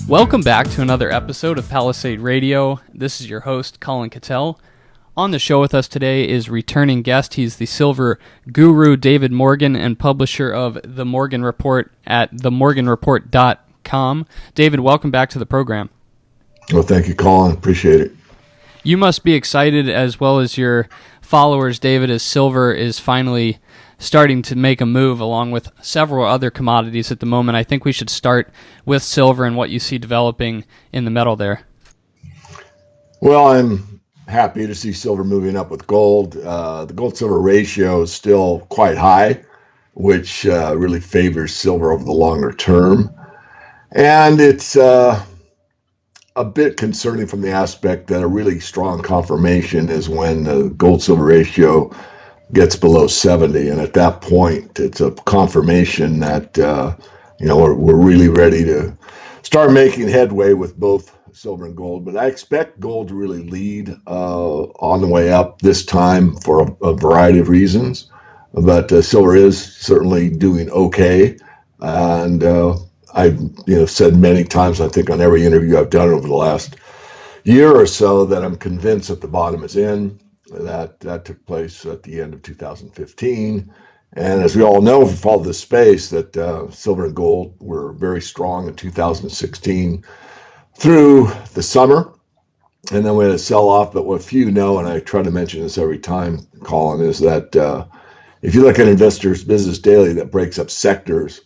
Welcome back to another episode of Palisade Radio. This is your host, Colin Cattell. On the show with us today is returning guest. He's the silver guru, David Morgan, and publisher of The Morgan Report at themorganreport.com. David, welcome back to the program. Well, thank you, Colin. Appreciate it. You must be excited, as well as your followers, David, as silver is finally starting to make a move along with several other commodities at the moment. I think we should start with silver and what you see developing in the metal there. Well, I'm happy to see silver moving up with gold. The gold-silver ratio is still quite high, which really favors silver over the longer term. And it's a bit concerning from the aspect that a really strong confirmation is when the gold-silver ratio gets below 70, and at that point, it's a confirmation that we're really ready to start making headway with both silver and gold. But I expect gold to really lead on the way up this time for a variety of reasons. But silver is certainly doing okay, and I've said many times, I think on every interview I've done over the last year or so, that I'm convinced that the bottom is in. That took place at the end of 2015. And as we all know, if we follow this space, that silver and gold were very strong in 2016 through the summer. And then we had a sell-off. But what few know, and I try to mention this every time, Colin, is that if you look at Investors Business Daily, that breaks up sectors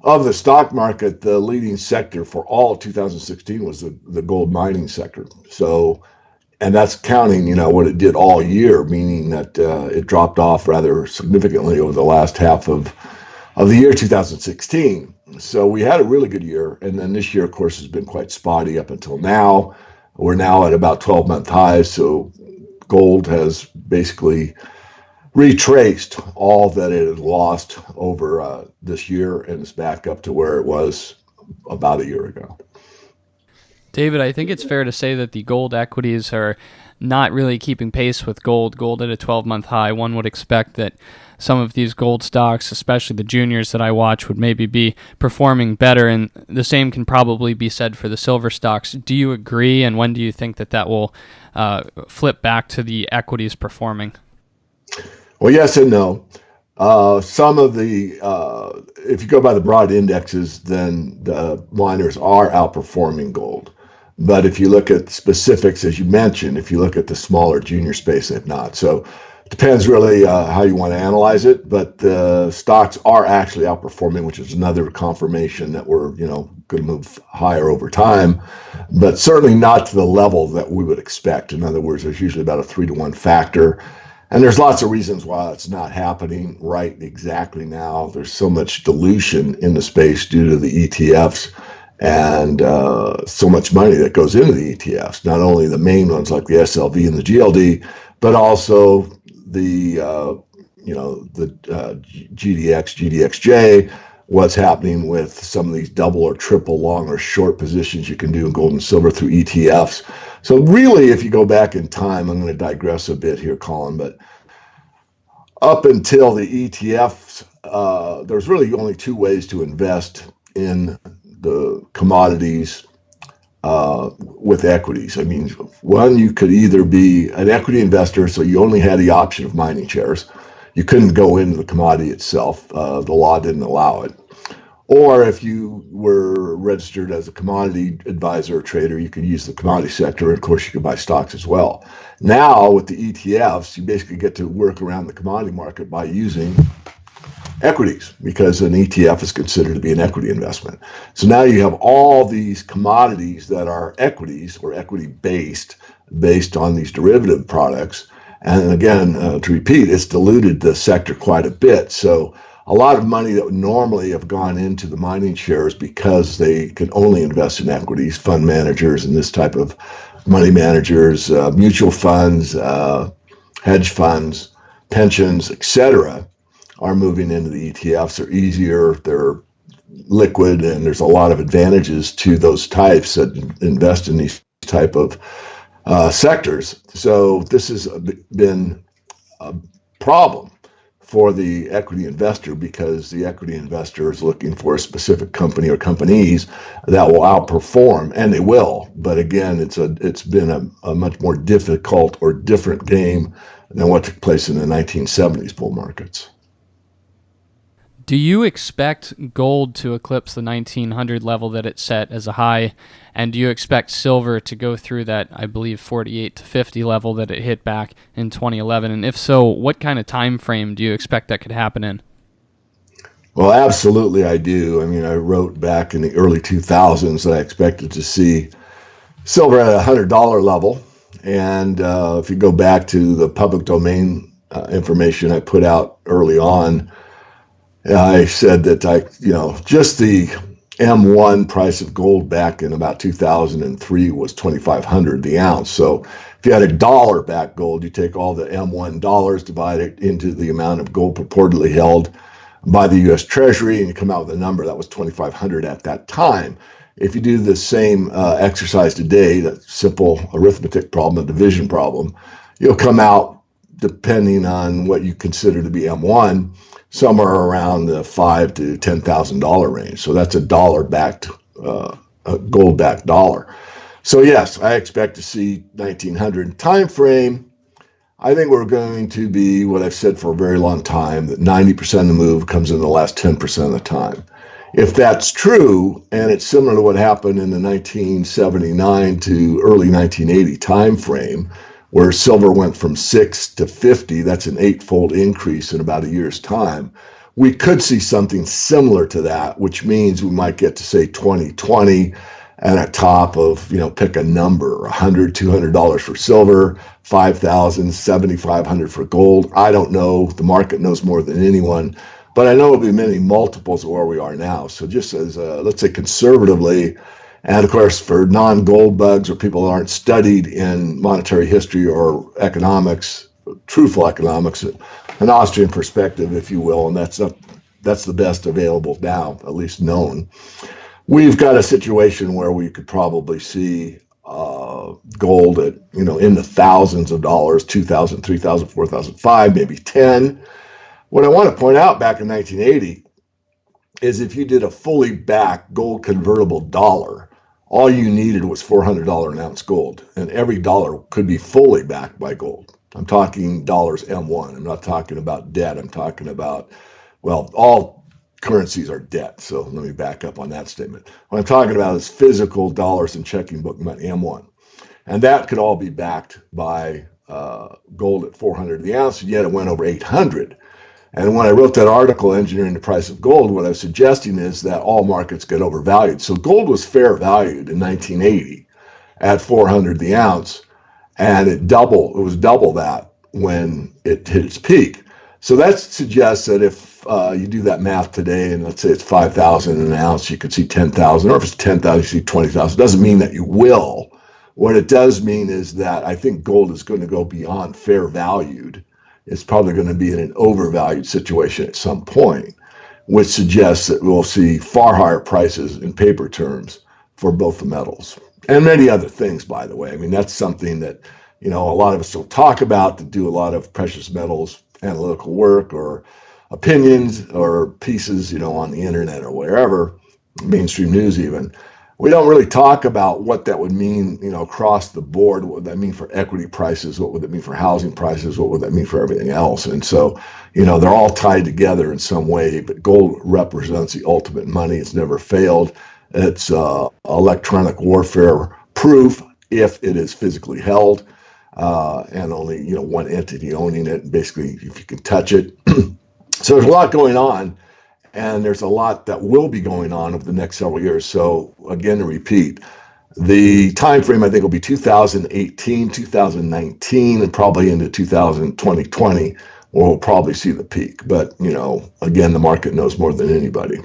of the stock market, the leading sector for all of 2016 was the gold mining sector. So, and that's counting, what it did all year, meaning that it dropped off rather significantly over the last half of the year 2016. So we had a really good year. And then this year, of course, has been quite spotty up until now. We're now at about 12-month highs. So gold has basically retraced all that it had lost over this year, and it's back up to where it was about a year ago. David, I think it's fair to say that the gold equities are not really keeping pace with gold. Gold at a 12-month high. One would expect that some of these gold stocks, especially the juniors that I watch, would maybe be performing better, and the same can probably be said for the silver stocks. Do you agree, and when do you think that will flip back to the equities performing? Well, yes and no. Some of the, if you go by the broad indexes, then the miners are outperforming gold. But if you look at specifics, as you mentioned, if you look at the smaller junior space, they've not. So it depends really how you want to analyze it. But the stocks are actually outperforming, which is another confirmation that we're, going to move higher over time, but certainly not to the level that we would expect. In other words, there's usually about a 3-to-1 factor. And there's lots of reasons why it's not happening right exactly now. There's so much dilution in the space due to the ETFs and so much money that goes into the ETFs, not only the main ones like the SLV and the GLD, but also the GDX, GDXJ, what's happening with some of these double or triple long or short positions you can do in gold and silver through ETFs. So really, if you go back in time, I'm going to digress a bit here, Colin, but up until the ETFs, there's really only two ways to invest in the commodities with equities. I mean, one, you could either be an equity investor, so you only had the option of mining shares. You couldn't go into the commodity itself. The law didn't allow it. Or if you were registered as a commodity advisor or trader, you could use the commodity sector. And of course, you could buy stocks as well. Now, with the ETFs, you basically get to work around the commodity market by using equities, because an ETF is considered to be an equity investment. So now you have all these commodities that are equities or equity-based, based on these derivative products. And again, to repeat, it's diluted the sector quite a bit. So a lot of money that would normally have gone into the mining shares, because they can only invest in equities, fund managers and this type of money managers, mutual funds, hedge funds, pensions, etc., are moving into the ETFs. They're easier, they're liquid, and there's a lot of advantages to those types that invest in these type of sectors. So this has been a problem for the equity investor, because the equity investor is looking for a specific company or companies that will outperform, and they will. But again, it's been a much more difficult or different game than what took place in the 1970s bull markets. Do you expect gold to eclipse the 1900 level that it set as a high? And do you expect silver to go through that, I believe, 48 to 50 level that it hit back in 2011? And if so, what kind of time frame do you expect that could happen in? Well, absolutely, I do. I mean, I wrote back in the early 2000s that I expected to see silver at a $100 level. And if you go back to the public domain information I put out early on, I said that just the M1 price of gold back in about 2003 was 2,500 the ounce. So if you had $1 back gold, you take all the M1 dollars, divide it into the amount of gold purportedly held by the U.S. Treasury, and you come out with a number that was 2,500 at that time. If you do the same exercise today, that simple arithmetic problem, a division problem, you'll come out, depending on what you consider to be M1, somewhere around the $5,000 to $10,000 range. So that's a dollar-backed, a gold-backed dollar. So yes, I expect to see 1900 time frame. I think we're going to be what I've said for a very long time, that 90% of the move comes in the last 10% of the time. If that's true, and it's similar to what happened in the 1979 to early 1980 time frame, where silver went from 6 to 50, that's an 8-fold increase in about a year's time. We could see something similar to that, which means we might get to, say, 2020 at a top of, pick a number, $100, $200 for silver, $5,000, $7,500 for gold. I don't know. The market knows more than anyone, but I know it'll be many multiples of where we are now. So just as, let's say, conservatively, and of course, for non-gold bugs or people that aren't studied in monetary history or economics, truthful economics, an Austrian perspective, if you will, and that's the best available now, at least known. We've got a situation where we could probably see gold at, in the thousands of dollars, 2,000, 3,000, 4,000, 5, maybe 10. What I want to point out, back in 1980, is if you did a fully backed gold convertible dollar, all you needed was $400 an ounce gold, and every dollar could be fully backed by gold. I'm talking dollars M1. I'm not talking about debt. I'm talking about, well, all currencies are debt. So let me back up on that statement. What I'm talking about is physical dollars and checking book money, M1. And that could all be backed by gold at 400 the ounce, and yet it went over 800. And when I wrote that article, Engineering the Price of Gold, what I was suggesting is that all markets get overvalued. So gold was fair valued in 1980 at 400 the ounce, and it was double that when it hit its peak. So that suggests that if you do that math today, and let's say it's 5,000 an ounce, you could see 10,000, or if it's 10,000, you see 20,000. It doesn't mean that you will. What it does mean is that I think gold is going to go beyond fair valued. It's probably going to be in an overvalued situation at some point, which suggests that we'll see far higher prices in paper terms for both the metals and many other things, by the way. I mean, that's something that, a lot of us don't talk about, that do a lot of precious metals analytical work or opinions or pieces, on the internet or wherever, mainstream news even. We don't really talk about what that would mean, across the board. What would that mean for equity prices? What would that mean for housing prices? What would that mean for everything else? And so, they're all tied together in some way, but gold represents the ultimate money. It's never failed. It's electronic warfare proof if it is physically held, and only, one entity owning it. Basically, if you can touch it. So there's a lot going on. And there's a lot that will be going on over the next several years. So again, to repeat, the time frame I think will be 2018, 2019, and probably into 2020, where we'll probably see the peak. But, again, the market knows more than anybody.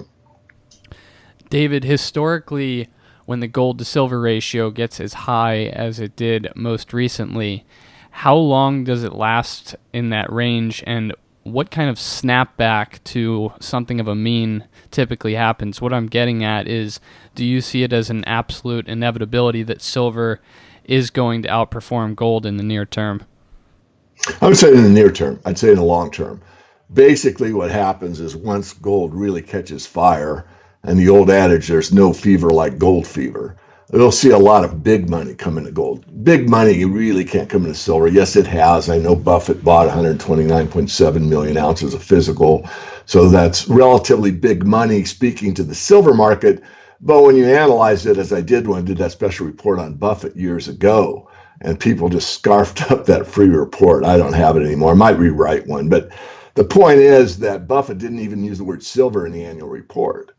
David, historically, when the gold to silver ratio gets as high as it did most recently, how long does it last in that range, and what kind of snapback to something of a mean typically happens? What I'm getting at is, do you see it as an absolute inevitability that silver is going to outperform gold in the near term? I would say in the near term. I'd say in the long term. Basically, what happens is once gold really catches fire, and the old adage, there's no fever like gold fever, you'll see a lot of big money come into gold. Big money really can't come into silver. Yes, it has. I know Buffett bought 129.7 million ounces of physical, so that's relatively big money speaking to the silver market. But when you analyze it, as I did when I did that special report on Buffett years ago, and people just scarfed up that free report. I don't have it anymore. I might rewrite one. But the point is that Buffett didn't even use the word silver in the annual report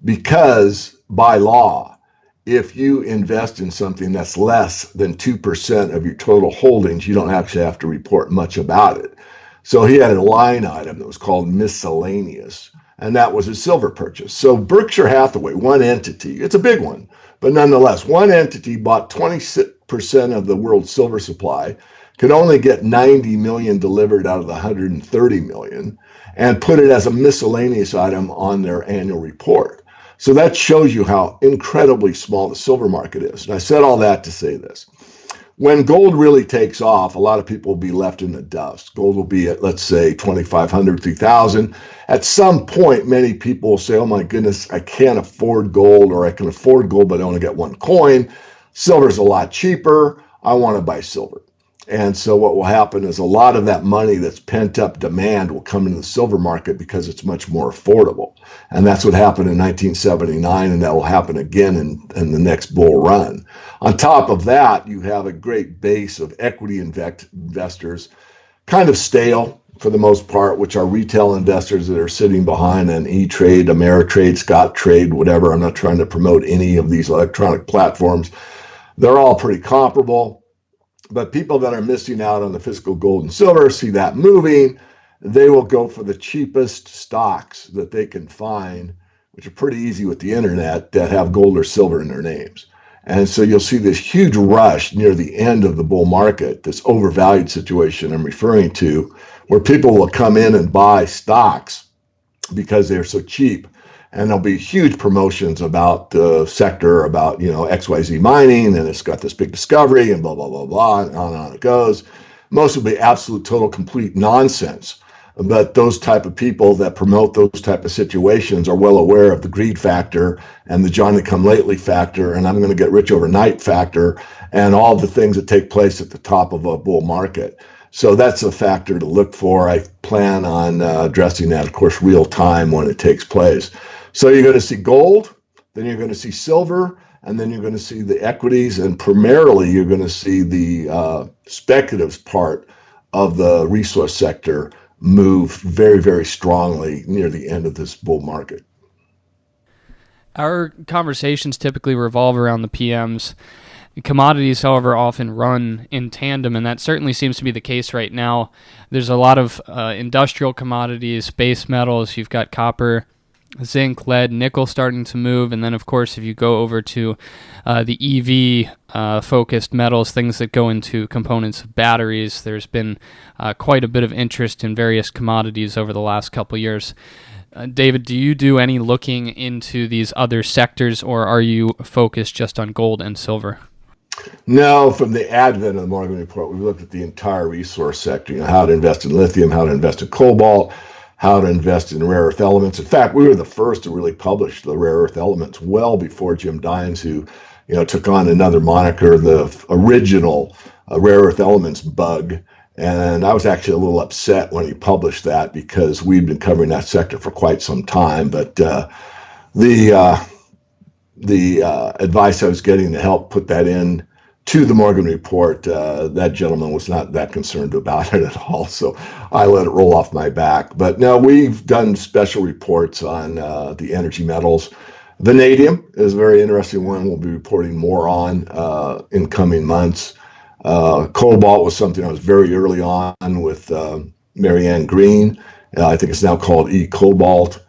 because by law, if you invest in something that's less than 2% of your total holdings, you don't actually have to report much about it. So he had a line item that was called miscellaneous, and that was a silver purchase. So Berkshire Hathaway, one entity, it's a big one, but nonetheless, one entity bought 20% of the world's silver supply, could only get 90 million delivered out of the 130 million, and put it as a miscellaneous item on their annual report. So that shows you how incredibly small the silver market is. And I said all that to say this. When gold really takes off, a lot of people will be left in the dust. Gold will be at, let's say, 2,500, 3,000. At some point, many people will say, oh my goodness, I can't afford gold, or I can afford gold, but I only get one coin. Silver's a lot cheaper. I want to buy silver. And so what will happen is a lot of that money that's pent up demand will come into the silver market because it's much more affordable. And that's what happened in 1979, and that will happen again in the next bull run. On top of that, you have a great base of equity investors, kind of stale for the most part, which are retail investors that are sitting behind an E-Trade, Ameritrade, Scottrade, whatever. I'm not trying to promote any of these electronic platforms. They're all pretty comparable. But people that are missing out on the physical gold and silver see that moving. They will go for the cheapest stocks that they can find, which are pretty easy with the internet, that have gold or silver in their names. And so you'll see this huge rush near the end of the bull market, this overvalued situation I'm referring to, where people will come in and buy stocks because they're so cheap. And there'll be huge promotions about the sector, about, XYZ mining, and it's got this big discovery, and blah, blah, blah, blah, and on it goes. Most will be absolute, total, complete nonsense. But those type of people that promote those type of situations are well aware of the greed factor and the Johnny-come-lately factor, and I'm going to get rich overnight factor, and all the things that take place at the top of a bull market. So that's a factor to look for. I plan on addressing that, of course, real time when it takes place. So you're going to see gold, then you're going to see silver, and then you're going to see the equities, and primarily you're going to see the speculative part of the resource sector move very, very strongly near the end of this bull market. Our conversations typically revolve around the PMs. Commodities, however, often run in tandem, and that certainly seems to be the case right now. There's a lot of industrial commodities, base metals. You've got copper, zinc, lead, nickel starting to move, and then of course if you go over to the EV focused metals, things that go into components of batteries, there's been quite a bit of interest in various commodities over the last couple years. David, do you do any looking into these other sectors, or are you focused just on gold and silver? No, from the advent of the Morgan Report, we looked at the entire resource sector, how to invest in lithium, how to invest in cobalt, how to invest in rare earth elements. In fact, we were the first to really publish the rare earth elements well before Jim Dines, who took on another moniker, the original rare earth elements bug. And I was actually a little upset when he published that because we'd been covering that sector for quite some time. But the advice I was getting to help put that in to the Morgan Report, that gentleman was not that concerned about it at all. So I let it roll off my back. But no, we've done special reports on the energy metals. Vanadium is a very interesting one. We'll be reporting more on in coming months. Cobalt was something I was very early on with Marianne Green. I think it's now called eCobalt.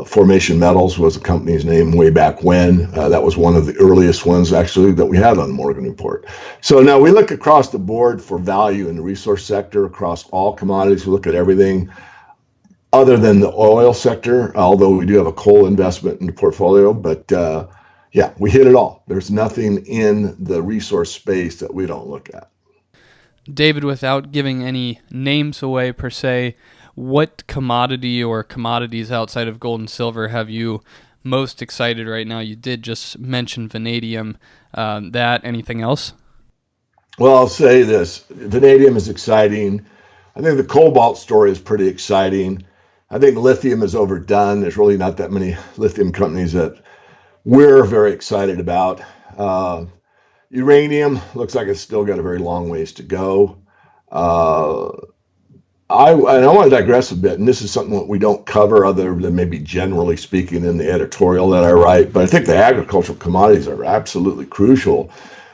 Formation Metals was the company's name way back when. That was one of the earliest ones actually that we had on the Morgan Report. So now we look across the board for value in the resource sector across all commodities. We look at everything other than the oil sector, although we do have a coal investment in the portfolio. But we hit it all. There's nothing in the resource space that we don't look at. David, without giving any names away per se, what commodity or commodities outside of gold and silver have you most excited right now? You did just mention vanadium. Anything else? Well, I'll say this: vanadium is exciting. I think the cobalt story is pretty exciting. I think lithium is overdone. There's really not that many lithium companies that we're very excited about. Uh, Uranium looks like it's still got a very long ways to go. Uh, I want to digress a bit, and this is something that we don't cover other than maybe generally speaking in the editorial that I write, but I think the agricultural commodities are absolutely crucial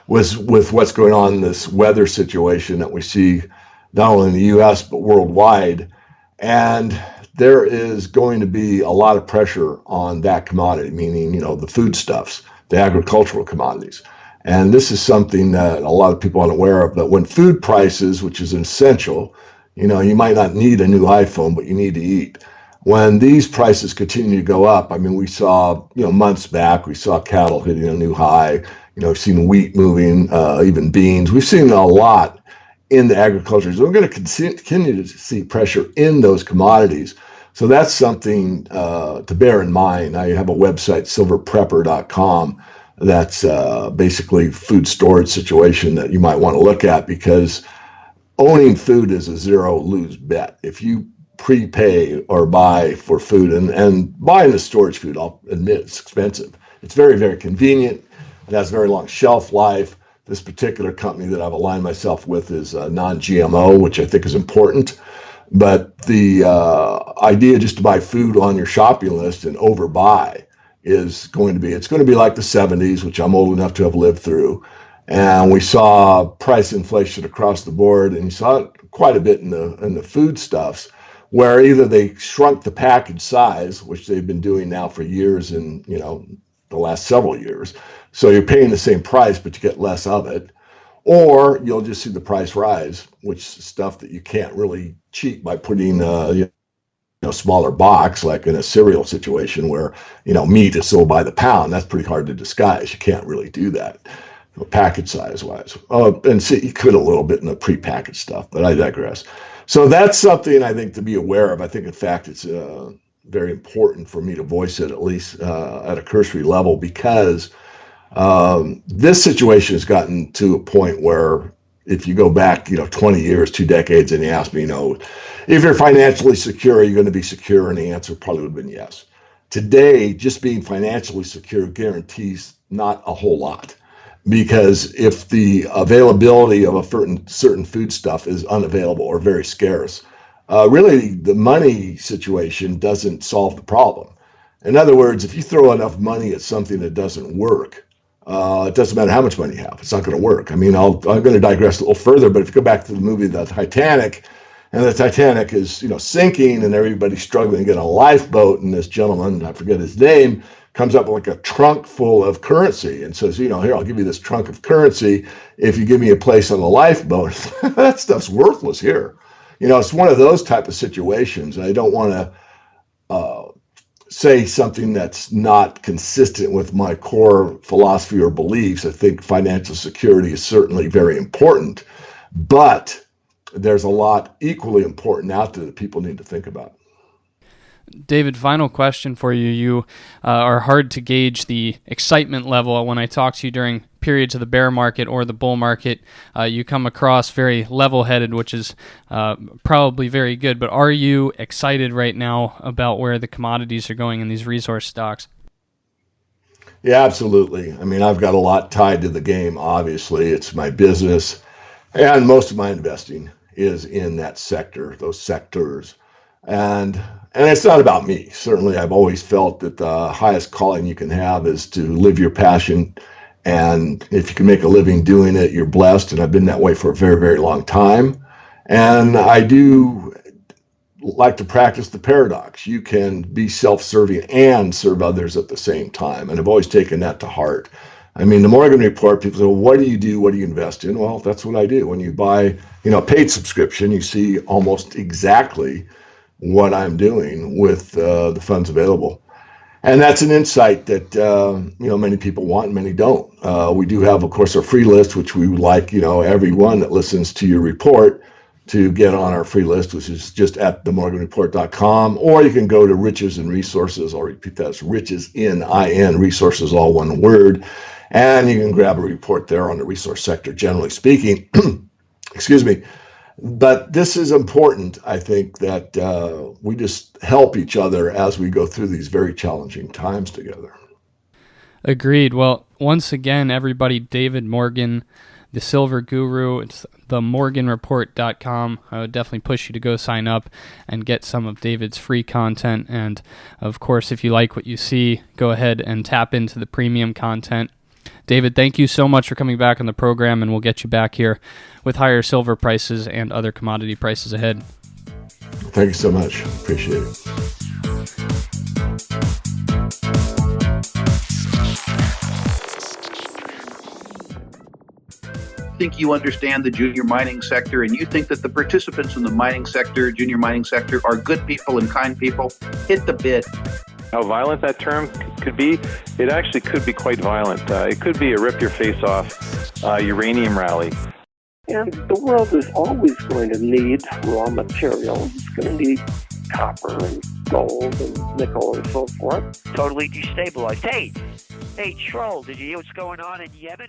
with what's going on in this weather situation that we see not only in the US but worldwide. And there is going to be a lot of pressure on that commodity, meaning, the foodstuffs, the agricultural commodities. And this is something that a lot of people aren't aware of, but when food prices, which is essential, you might not need a new iPhone, but you need to eat. When these prices continue to go up, I mean, we saw, months back, we saw cattle hitting a new high, we've seen wheat moving, even beans. We've seen a lot in the agriculture. So we're going to continue to see pressure in those commodities. So that's something to bear in mind. I have a website, silverprepper.com. That's basically food storage situation that you might want to look at, because owning food is a zero lose bet. If you prepay or buy for food, and buying the storage food, I'll admit it's expensive. It's very, very convenient. It has very long shelf life. This particular company that I've aligned myself with is non-GMO, which I think is important. But the idea just to buy food on your shopping list and overbuy it's going to be like the 70s, which I'm old enough to have lived through. And we saw price inflation across the board, and you saw it quite a bit in the foodstuffs, where either they shrunk the package size, which they've been doing now for years, and the last several years. So you're paying the same price, but you get less of it. Or you'll just see the price rise, which is stuff that you can't really cheat by putting smaller box, like in a cereal situation where meat is sold by the pound. That's pretty hard to disguise. You can't really do that package size wise. And see, you could a little bit in the prepackaged stuff, but I digress. So that's something I think to be aware of. I think, in fact, it's very important for me to voice it, at least at a cursory level, because this situation has gotten to a point where if you go back, 20 years, 2 decades, and you ask me, if you're financially secure, are you going to be secure? And the answer probably would have been yes. Today, just being financially secure guarantees not a whole lot, because if the availability of a certain food stuff is unavailable or very scarce, really the money situation doesn't solve the problem. In other words, if you throw enough money at something that doesn't work, it doesn't matter how much money you have. It's not going to work. I mean, I'm going to digress a little further, but if you go back to the movie The Titanic, and the Titanic is, sinking, and everybody's struggling to get on a lifeboat, and this gentleman, I forget his name, comes up with like a trunk full of currency and says, here, I'll give you this trunk of currency if you give me a place on the lifeboat. That stuff's worthless here. It's one of those type of situations. And I don't want to say something that's not consistent with my core philosophy or beliefs. I think financial security is certainly very important, but there's a lot equally important out there that people need to think about. David, final question for you. You are hard to gauge the excitement level when I talk to you during periods of the bear market or the bull market. You come across very level-headed, which is probably very good. But are you excited right now about where the commodities are going in these resource stocks? Yeah, absolutely. I mean, I've got a lot tied to the game, obviously. It's my business, and most of my investing is in that sector, those sectors. And it's not about me. Certainly, I've always felt that the highest calling you can have is to live your passion. And if you can make a living doing it, you're blessed. And I've been that way for a very, very long time. And I do like to practice the paradox. You can be self-serving and serve others at the same time. And I've always taken that to heart. I mean, the Morgan Report, people say, well, what do you do? What do you invest in? Well, that's what I do. When you buy, a paid subscription, you see almost exactly what I'm doing with the funds available. And that's an insight that many people want and many don't. We do have, of course, our free list, which we would like everyone that listens to your report to get on our free list, which is just at themorganreport.com, or you can go to Riches and Resources. I'll repeat that: it's Riches in Resources, all one word, and you can grab a report there on the resource sector, generally speaking. Excuse me. But this is important, I think, that we just help each other as we go through these very challenging times together. Agreed. Well, once again, everybody, David Morgan, the Silver Guru. It's themorganreport.com. I would definitely push you to go sign up and get some of David's free content. And, of course, if you like what you see, go ahead and tap into the premium content. David, thank you so much for coming back on the program, and we'll get you back here with higher silver prices and other commodity prices ahead. Thank you so much. Appreciate it. Think you understand the junior mining sector, and you think that the participants in the mining sector, junior mining sector, are good people and kind people, hit the bid. How violent that term could be, it actually could be quite violent. It could be a rip-your-face-off uranium rally. And the world is always going to need raw materials. It's going to need copper and gold and nickel and so forth. Totally destabilized. Hey, Troll, did you hear what's going on in Yemen?